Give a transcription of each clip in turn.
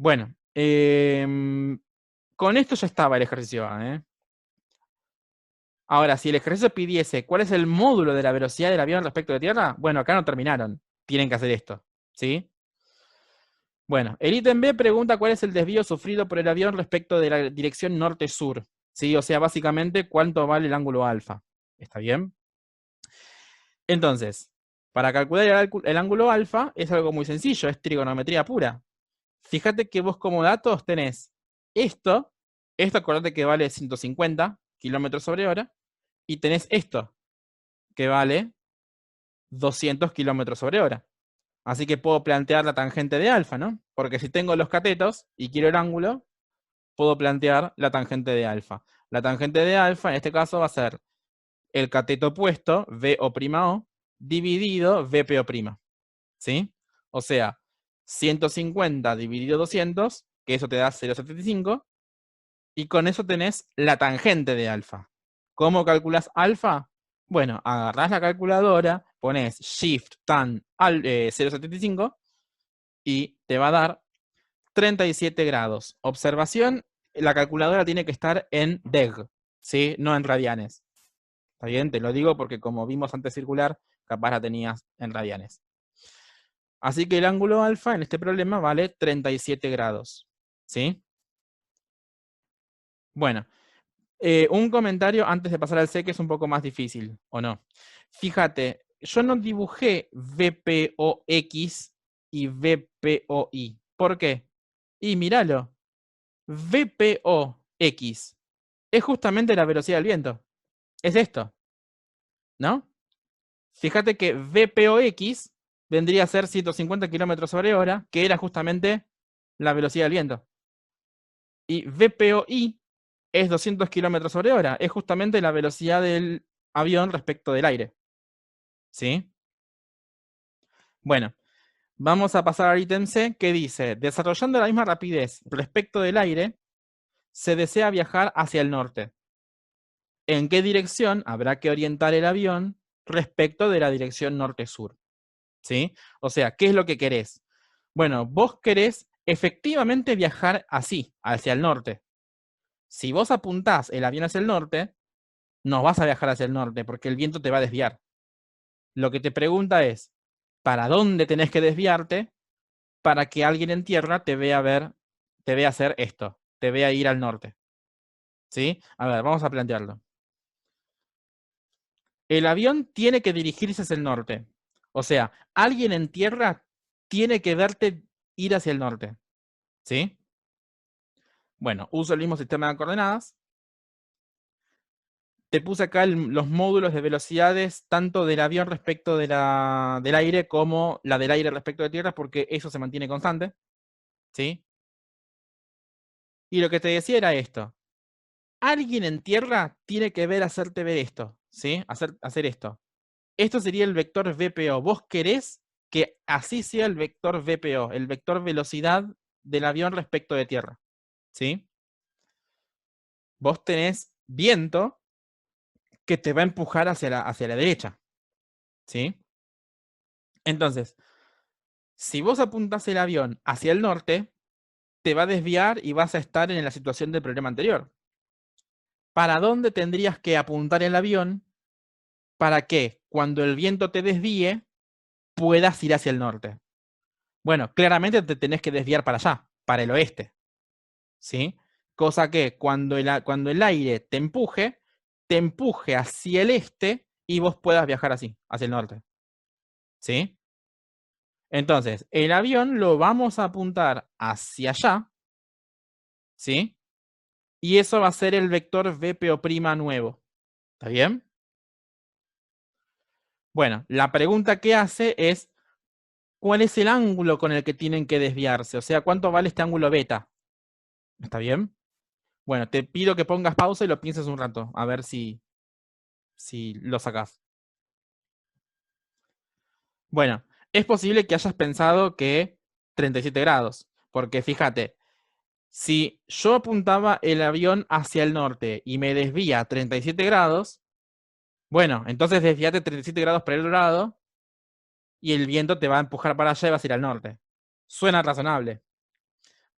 Bueno, con esto ya estaba el ejercicio A, ¿eh? Ahora, si el ejercicio pidiese cuál es el módulo de la velocidad del avión respecto de tierra, bueno, acá no terminaron. Tienen que hacer esto, ¿sí? Bueno, el ítem B pregunta cuál es el desvío sufrido por el avión respecto de la dirección norte-sur, ¿sí? O sea, básicamente, cuánto vale el ángulo alfa. ¿Está bien? Entonces, para calcular el ángulo alfa es algo muy sencillo, es trigonometría pura. Fíjate que vos como datos tenés esto, acordate que vale 150 kilómetros sobre hora, y tenés esto, que vale 200 kilómetros sobre hora. Así que puedo plantear la tangente de alfa, ¿no? Porque si tengo los catetos y quiero el ángulo, puedo plantear la tangente de alfa. La tangente de alfa, en este caso, va a ser el cateto opuesto, VO', dividido VPO'. ¿Sí? O sea, 150 dividido 200, que eso te da 0,75, y con eso tenés la tangente de alfa. ¿Cómo calculas alfa? Bueno, agarrás la calculadora, pones Shift tan 0,75 y te va a dar 37 grados. Observación, la calculadora tiene que estar en deg, ¿sí? No en radianes. ¿Está bien? Te lo digo porque como vimos antes circular, capaz la tenías en radianes. Así que el ángulo alfa en este problema vale 37 grados. ¿Sí? Bueno, un comentario antes de pasar al C que es un poco más difícil, ¿o no? Fíjate, yo no dibujé VPOX y VPOI. ¿Por qué? Y míralo, VPOX es justamente la velocidad del viento. Es esto, ¿no? Fíjate que VPOX vendría a ser 150 kilómetros sobre hora, que era justamente la velocidad del viento. Y VPOI es 200 kilómetros sobre hora, es justamente la velocidad del avión respecto del aire. ¿Sí? Bueno, vamos a pasar al ítem C, que dice, desarrollando la misma rapidez respecto del aire, se desea viajar hacia el norte. ¿En qué dirección habrá que orientar el avión respecto de la dirección norte-sur? ¿Sí? O sea, ¿qué es lo que querés? Bueno, vos querés efectivamente viajar así, hacia el norte. Si vos apuntás el avión hacia el norte, no vas a viajar hacia el norte porque el viento te va a desviar. Lo que te pregunta es, ¿para dónde tenés que desviarte para que alguien en tierra te vea hacer esto, te vea ir al norte? ¿Sí? A ver, vamos a plantearlo. El avión tiene que dirigirse hacia el norte. O sea, alguien en tierra tiene que verte ir hacia el norte. ¿Sí? Bueno, uso el mismo sistema de coordenadas. Te puse acá los módulos de velocidades tanto del avión respecto del aire como la del aire respecto de tierra, porque eso se mantiene constante. ¿Sí? Y lo que te decía era esto. Alguien en tierra tiene que hacerte ver esto. ¿Sí? Hacer esto. Esto sería el vector VPO. Vos querés que así sea el vector VPO, el vector velocidad del avión respecto de tierra. ¿Sí? Vos tenés viento que te va a empujar hacia la derecha. ¿Sí? Entonces, si vos apuntás el avión hacia el norte, te va a desviar y vas a estar en la situación del problema anterior. ¿Para dónde tendrías que apuntar el avión para que cuando el viento te desvíe puedas ir hacia el norte? Bueno, claramente te tenés que desviar para allá, para el oeste. ¿Sí? Cosa que cuando el aire te empuje hacia el este y vos puedas viajar así, hacia el norte. ¿Sí? Entonces, el avión lo vamos a apuntar hacia allá, ¿sí? Y eso va a ser el vector VPO' nuevo. ¿Está bien? Bueno, la pregunta que hace es, ¿cuál es el ángulo con el que tienen que desviarse? O sea, ¿cuánto vale este ángulo beta? ¿Está bien? Bueno, te pido que pongas pausa y lo pienses un rato, a ver si lo sacás. Bueno, es posible que hayas pensado que 37 grados, porque fíjate, si yo apuntaba el avión hacia el norte y me desvía 37 grados, bueno, entonces desviate 37 grados para el otro lado y el viento te va a empujar para allá y vas a ir al norte. Suena razonable.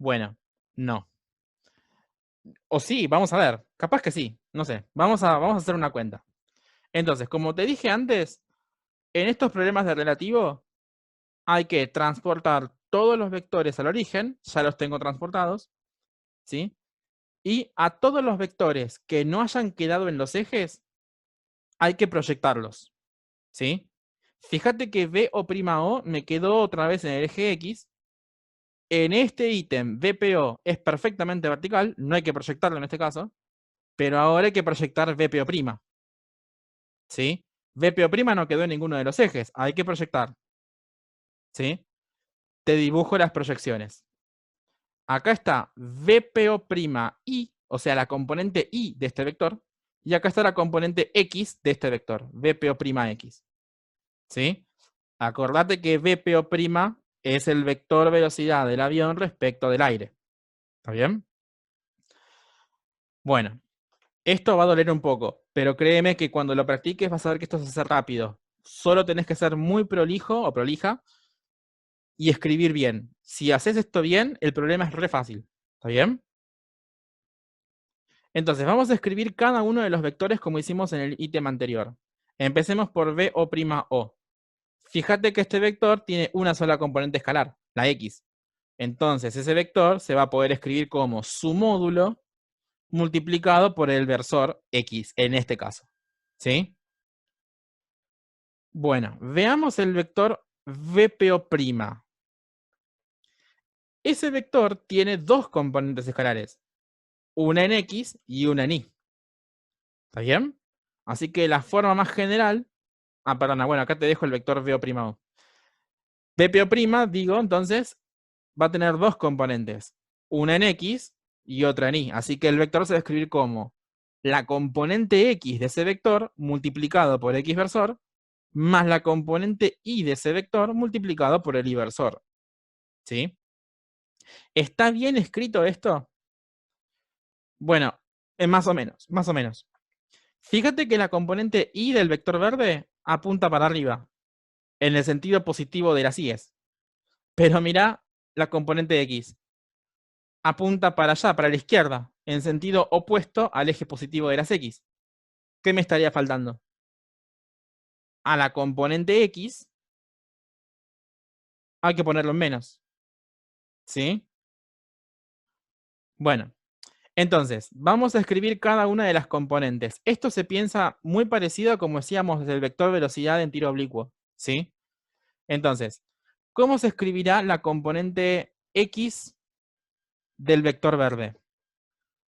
Bueno, no. O sí, vamos a ver. Capaz que sí, no sé. Vamos a hacer una cuenta. Entonces, como te dije antes, en estos problemas de relativo hay que transportar todos los vectores al origen, ya los tengo transportados, ¿sí? Y a todos los vectores que no hayan quedado en los ejes, hay que proyectarlos, ¿sí? Fíjate que VO' me quedó otra vez en el eje X. En este ítem, VPO es perfectamente vertical, no hay que proyectarlo en este caso, pero ahora hay que proyectar VPO', ¿sí? VPO' no quedó en ninguno de los ejes, hay que proyectar, ¿sí? Te dibujo las proyecciones. Acá está VPO', o sea, la componente y de este vector, y acá está la componente x de este vector, VPO', ¿sí? Acordate que VPO' es el vector velocidad del avión respecto del aire. ¿Está bien? Bueno, esto va a doler un poco, pero créeme que cuando lo practiques vas a ver que esto se hace rápido. Solo tenés que ser muy prolijo o prolija y escribir bien. Si haces esto bien, el problema es re fácil. ¿Está bien? Entonces, vamos a escribir cada uno de los vectores como hicimos en el ítem anterior. Empecemos por VO'. Fíjate que este vector tiene una sola componente escalar, la x. Entonces, ese vector se va a poder escribir como su módulo multiplicado por el versor x, en este caso. ¿Sí? Bueno, veamos el vector VPO'. Ese vector tiene dos componentes escalares, una en x y una en y. ¿Está bien? Así que la forma más general... Ah, perdona, bueno, acá te dejo el vector VO'. VPO', digo, entonces, va a tener dos componentes, una en x y otra en y. Así que el vector se va a escribir como la componente x de ese vector multiplicado por x versor más la componente y de ese vector multiplicado por el y versor. ¿Sí? ¿Está bien escrito esto? Bueno, más o menos, más o menos. Fíjate que la componente y del vector verde apunta para arriba, en el sentido positivo de las íes. Pero mira la componente x. Apunta para allá, para la izquierda, en sentido opuesto al eje positivo de las x. ¿Qué me estaría faltando? A la componente x hay que ponerlo en menos. ¿Sí? Bueno, entonces, vamos a escribir cada una de las componentes. Esto se piensa muy parecido a como decíamos desde el vector velocidad en tiro oblicuo. ¿Sí? Entonces, ¿cómo se escribirá la componente x del vector verde?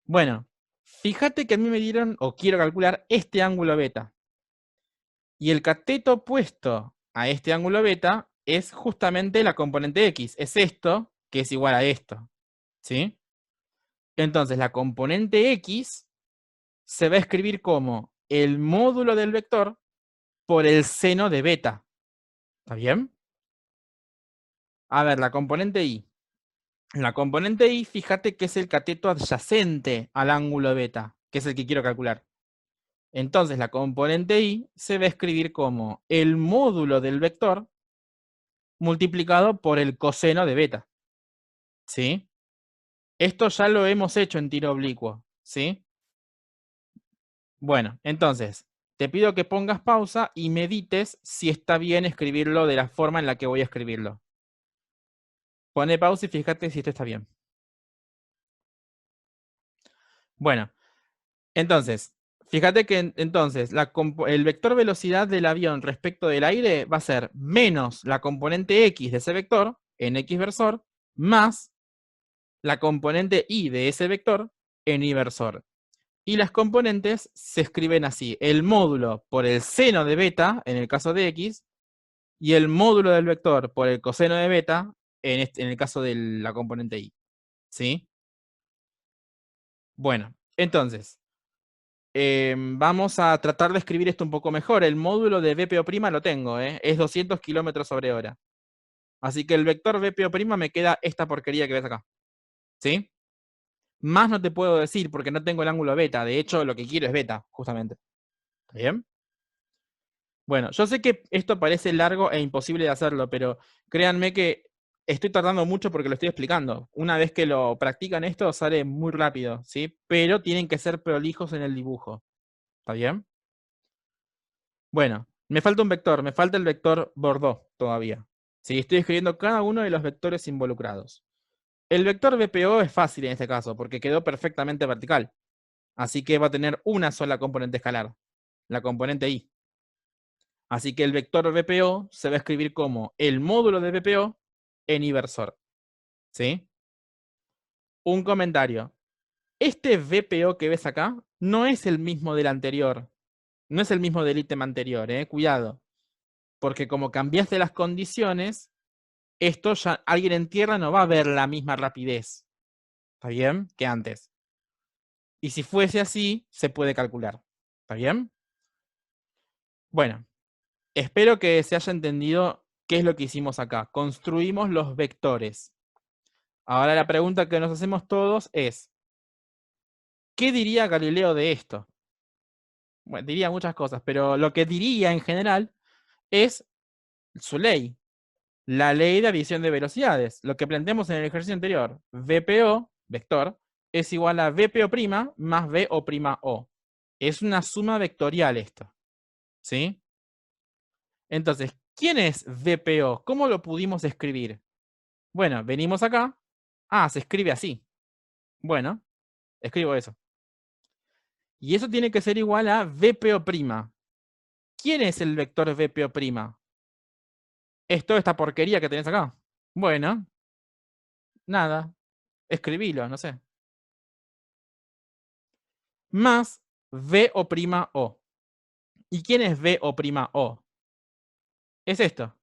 Bueno, fíjate que a mí me dieron, o quiero calcular, este ángulo beta. Y el cateto opuesto a este ángulo beta es justamente la componente x. Es esto, que es igual a esto. ¿Sí? Entonces, la componente x se va a escribir como el módulo del vector por el seno de beta. ¿Está bien? A ver, la componente y. La componente y, fíjate que es el cateto adyacente al ángulo beta, que es el que quiero calcular. Entonces, la componente y se va a escribir como el módulo del vector multiplicado por el coseno de beta. ¿Sí? Esto ya lo hemos hecho en tiro oblicuo. ¿Sí? Bueno, entonces, te pido que pongas pausa y medites si está bien escribirlo de la forma en la que voy a escribirlo. Pone pausa y fíjate si esto está bien. Bueno, entonces, fíjate que entonces el vector velocidad del avión respecto del aire va a ser menos la componente x de ese vector en x versor más la componente y de ese vector en y versor. Y las componentes se escriben así: el módulo por el seno de beta en el caso de x y el módulo del vector por el coseno de beta en el caso de la componente y. ¿Sí? Bueno, entonces, vamos a tratar de escribir esto un poco mejor. El módulo de VPO' lo tengo, es 200 km/h. Así que el vector VPO' me queda esta porquería que ves acá. ¿Sí? Más no te puedo decir porque no tengo el ángulo beta. De hecho, lo que quiero es beta, justamente. ¿Está bien? Bueno, yo sé que esto parece largo e imposible de hacerlo, pero créanme que estoy tardando mucho porque lo estoy explicando. Una vez que lo practican esto, sale muy rápido, ¿sí? Pero tienen que ser prolijos en el dibujo. ¿Está bien? Bueno, me falta un vector, me falta el vector Bordeaux todavía. Sí, estoy escribiendo cada uno de los vectores involucrados. El vector BPO es fácil en este caso, porque quedó perfectamente vertical. Así que va a tener una sola componente escalar, la componente I. Así que el vector BPO se va a escribir como el módulo de BPO en inversor. ¿Sí? Un comentario. Este VPO que ves acá no es el mismo del anterior. No es el mismo del ítem anterior, cuidado. Porque como cambiaste las condiciones, esto ya alguien en tierra no va a ver la misma rapidez. ¿Está bien? Que antes. Y si fuese así, se puede calcular. ¿Está bien? Bueno, espero que se haya entendido qué es lo que hicimos acá. Construimos los vectores. Ahora la pregunta que nos hacemos todos es, ¿qué diría Galileo de esto? Bueno, diría muchas cosas, pero lo que diría en general es su ley, la ley de adición de velocidades. Lo que planteamos en el ejercicio anterior, VPO, vector, es igual a VPO' más VO'. Es una suma vectorial esto. ¿Sí? Entonces, ¿quién es VPO? ¿Cómo lo pudimos escribir? Bueno, venimos acá. Ah, se escribe así. Bueno, escribo eso. Y eso tiene que ser igual a VPO'. ¿Quién es el vector VPO'? Es toda esta porquería que tenés acá. Bueno, nada. Escribilo, no sé. Más VO'. ¿Y quién es VO'? Es esto.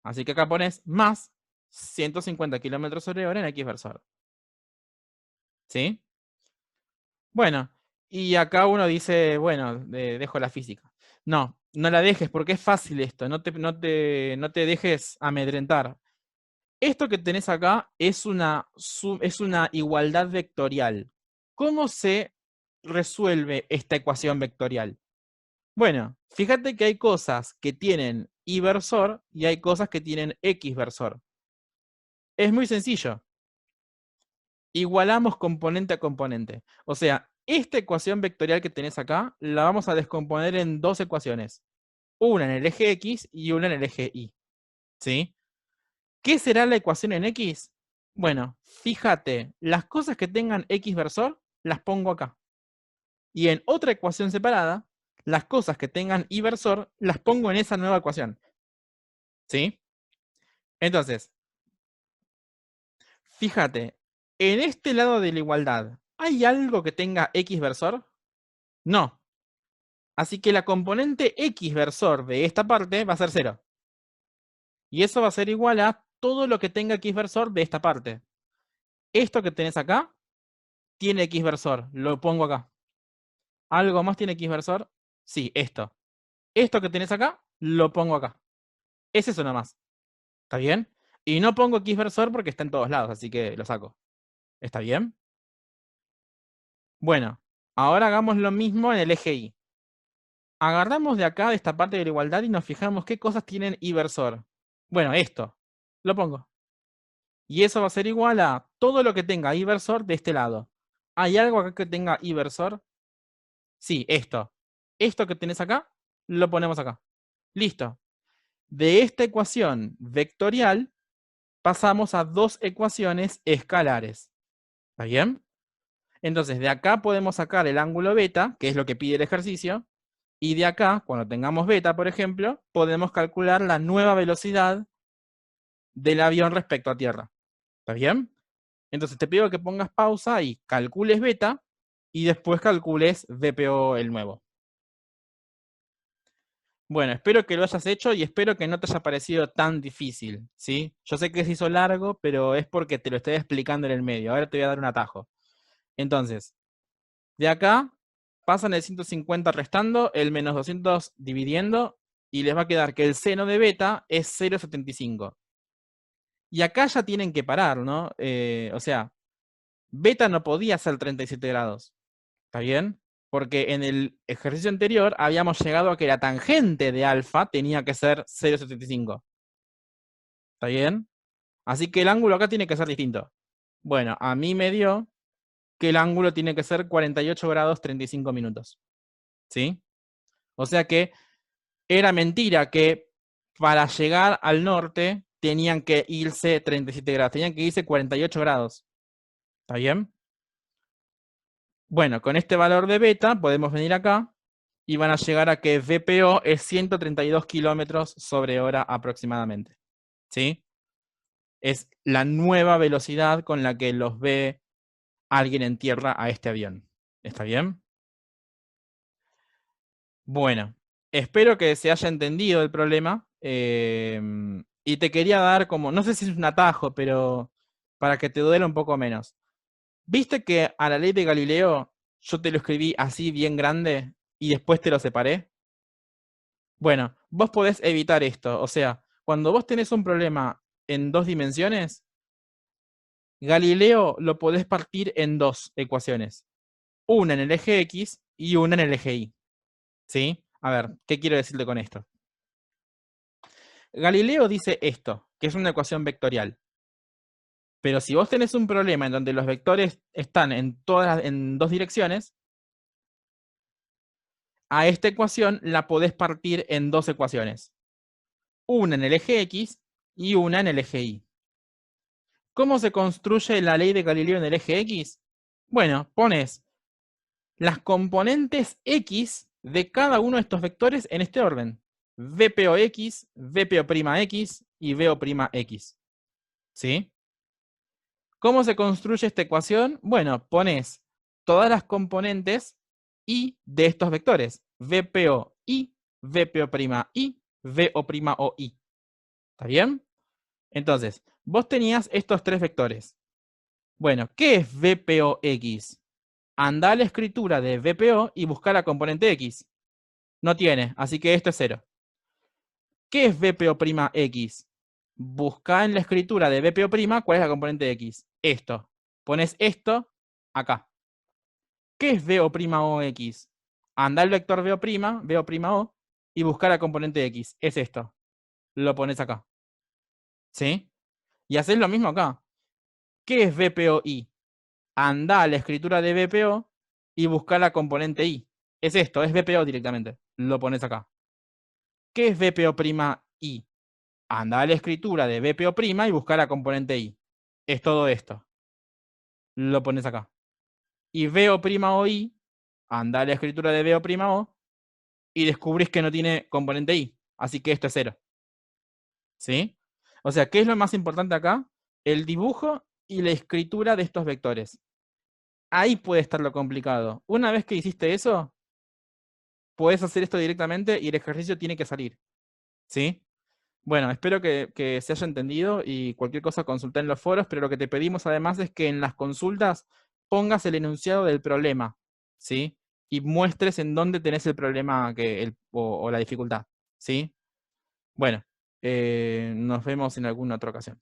Así que acá pones más 150 km/h en X versor. ¿Sí? Bueno, y acá uno dice, bueno, dejo la física. No, no la dejes porque es fácil esto, no te dejes amedrentar. Esto que tenés acá es una igualdad vectorial. ¿Cómo se resuelve esta ecuación vectorial? Bueno, fíjate que hay cosas que tienen y versor y hay cosas que tienen X versor. Es muy sencillo. Igualamos componente a componente. O sea, esta ecuación vectorial que tenés acá la vamos a descomponer en dos ecuaciones. Una en el eje X y una en el eje Y. ¿Sí? ¿Qué será la ecuación en X? Bueno, fíjate, las cosas que tengan X versor las pongo acá. Y en otra ecuación separada, las cosas que tengan Y versor las pongo en esa nueva ecuación. ¿Sí? Entonces, fíjate, en este lado de la igualdad, ¿hay algo que tenga X versor? No. Así que la componente X versor de esta parte va a ser 0. Y eso va a ser igual a todo lo que tenga X versor de esta parte. Esto que tenés acá tiene X versor, lo pongo acá. ¿Algo más tiene X versor? Sí, esto. Esto que tenés acá, lo pongo acá. Es eso nomás. ¿Está bien? Y no pongo X versor porque está en todos lados, así que lo saco. ¿Está bien? Bueno, ahora hagamos lo mismo en el eje Y. Agarramos de acá, de esta parte de la igualdad, y nos fijamos qué cosas tienen Y versor. Bueno, esto. Lo pongo. Y eso va a ser igual a todo lo que tenga Y versor de este lado. ¿Hay algo acá que tenga Y versor? Sí, esto. Esto que tenés acá, lo ponemos acá. Listo. De esta ecuación vectorial pasamos a dos ecuaciones escalares. ¿Está bien? Entonces, de acá podemos sacar el ángulo beta, que es lo que pide el ejercicio, y de acá, cuando tengamos beta, por ejemplo, podemos calcular la nueva velocidad del avión respecto a tierra. ¿Está bien? Entonces te pido que pongas pausa y calcules beta y después calcules VPO el nuevo. Bueno, espero que lo hayas hecho y espero que no te haya parecido tan difícil, ¿sí? Yo sé que se hizo largo, pero es porque te lo estoy explicando en el medio. Ahora te voy a dar un atajo. Entonces, de acá pasan el 150 restando, el menos 200 dividiendo, y les va a quedar que el seno de beta es 0,75. Y acá ya tienen que parar, ¿no? O sea, beta no podía ser 37 grados. ¿Está bien? Porque en el ejercicio anterior habíamos llegado a que la tangente de alfa tenía que ser 0,75. ¿Está bien? Así que el ángulo acá tiene que ser distinto. Bueno, a mí me dio que el ángulo tiene que ser 48 grados 35 minutos. ¿Sí? O sea que era mentira que para llegar al norte tenían que irse 37 grados, tenían que irse 48 grados. ¿Está bien? Bueno, con este valor de beta podemos venir acá y van a llegar a que VPO es 132 kilómetros sobre hora aproximadamente. ¿Sí? Es la nueva velocidad con la que los ve alguien en tierra a este avión. ¿Está bien? Bueno, espero que se haya entendido el problema. Y te quería dar como, no sé si es un atajo, pero para que te duela un poco menos. ¿Viste que a la ley de Galileo yo te lo escribí así bien grande y después te lo separé? Bueno, vos podés evitar esto. O sea, cuando vos tenés un problema en dos dimensiones, Galileo lo podés partir en dos ecuaciones. Una en el eje X y una en el eje Y. ¿Sí? A ver, ¿qué quiero decirte con esto? Galileo dice esto, que es una ecuación vectorial. Pero si vos tenés un problema en donde los vectores están en dos direcciones, a esta ecuación la podés partir en dos ecuaciones. Una en el eje X y una en el eje Y. ¿Cómo se construye la ley de Galileo en el eje X? Bueno, pones las componentes X de cada uno de estos vectores en este orden. VPOX, VPO'X y VO'X. ¿Sí? ¿Cómo se construye esta ecuación? Bueno, pones todas las componentes y de estos vectores. VPOI, VPO'I, VO'I. ¿Está bien? Entonces, vos tenías estos tres vectores. Bueno, ¿qué es VPOX? Anda a la escritura de VPO y busca la componente X. No tiene, así que esto es 0. ¿Qué es VPO'X? Busca en la escritura de VPO' cuál es la componente X. Esto. Pones esto acá. ¿Qué es VO'X? Anda al vector VO'O, y busca la componente X. Es esto. Lo pones acá. ¿Sí? Y haces lo mismo acá. ¿Qué es VPOI? Anda a la escritura de VPO y busca la componente I. Es esto, es VPO directamente. Lo pones acá. ¿Qué es VPO'I? Anda a la escritura de VPO' y busca la componente I. Es todo esto. Lo pones acá. Y VO'I, anda a la escritura de VO'O y descubrís que no tiene componente I. Así que esto es 0. ¿Sí? O sea, ¿qué es lo más importante acá? El dibujo y la escritura de estos vectores. Ahí puede estar lo complicado. Una vez que hiciste eso, puedes hacer esto directamente y el ejercicio tiene que salir. ¿Sí? Bueno, espero que se haya entendido y cualquier cosa consulta en los foros, pero lo que te pedimos además es que en las consultas pongas el enunciado del problema, ¿sí? Y muestres en dónde tenés el problema o la dificultad, ¿sí? Bueno, nos vemos en alguna otra ocasión.